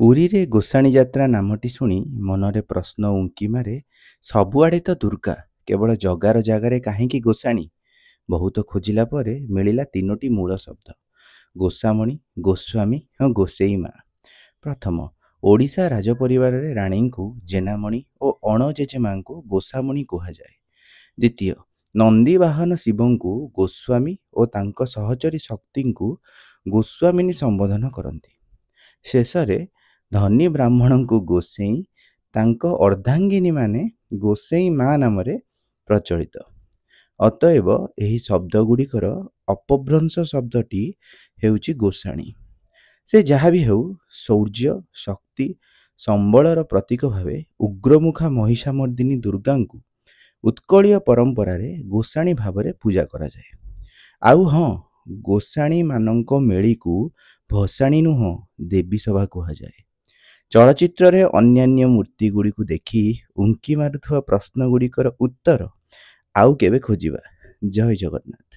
ପୁରୀ ରେ ଗୋସାଣୀ ଯାତ୍ରା ନାମଟି ଶୁଣି ମନରେ ପ୍ରଶ୍ନ ଉଙ୍କି ମାରେ। ସବୁଆଡ଼େ ତ ଦୁର୍ଗା, କେବଳ ଜଗାର ଜାଗାରେ କାହିଁକି ଗୋସାଣୀ? ବହୁତ ଖୋଜିଲା ପରେ ମିଳିଲା ତିନୋଟି ମୂଳ ଶବ୍ଦ: ଗୋସାମଣୀ, ଗୋସ୍ୱାମୀ ଓ ଗୋସେଇ ମା। ପ୍ରଥମ, ଓଡ଼ିଶା ରାଜପରିବାରରେ ରାଣୀଙ୍କୁ ଜେନାମଣି ଓ ଅଣଜେଜେମାଙ୍କୁ ଗୋସାମଣୀ କୁହାଯାଏ। ଦ୍ୱିତୀୟ, ନନ୍ଦିବାହନ ଶିବଙ୍କୁ ଗୋସ୍ୱାମୀ ଓ ତାଙ୍କ ସହଚରୀ ଶକ୍ତିଙ୍କୁ ଗୋସ୍ୱାମିନୀ ସମ୍ବୋଧନ କରନ୍ତି। ଶେଷରେ ଧନୀ ବ୍ରାହ୍ମଣଙ୍କୁ ଗୋସେଇଁ, ତାଙ୍କ ଅର୍ଦ୍ଧାଙ୍ଗିନୀମାନେ ଗୋସେଇଁ ମା ନାମରେ ପ୍ରଚଳିତ। ଅତଏବ ଏହି ଶବ୍ଦଗୁଡ଼ିକର ଅପଭ୍ରଂଶ ଶବ୍ଦଟି ହେଉଛି ଗୋସାଣୀ। ସେ ଯାହା ବି ହେଉ, ଶୌର୍ଯ୍ୟ, ଶକ୍ତି, ସମ୍ବଳର ପ୍ରତୀକ ଭାବେ ଉଗ୍ରମୁଖା ମହିଷାମର୍ଦିନୀ ଦୁର୍ଗାଙ୍କୁ ଉତ୍କଳୀୟ ପରମ୍ପରାରେ ଗୋସାଣୀ ଭାବରେ ପୂଜା କରାଯାଏ। ଆଉ ହଁ, ଗୋସାଣୀମାନଙ୍କ ମେଳିକୁ ଭସାଣୀ ନୁହଁ, ଦେବୀ ସଭା କୁହାଯାଏ। ଚଳଚ୍ଚିତ୍ରରେ ଅନ୍ୟାନ୍ୟ ମୂର୍ତ୍ତିଗୁଡ଼ିକୁ ଦେଖି ଉଙ୍କି ମାରୁଥିବା ପ୍ରଶ୍ନଗୁଡ଼ିକର ଉତ୍ତର ଆଉ କେବେ ଖୋଜିବା। ଜୟ ଜଗନ୍ନାଥ।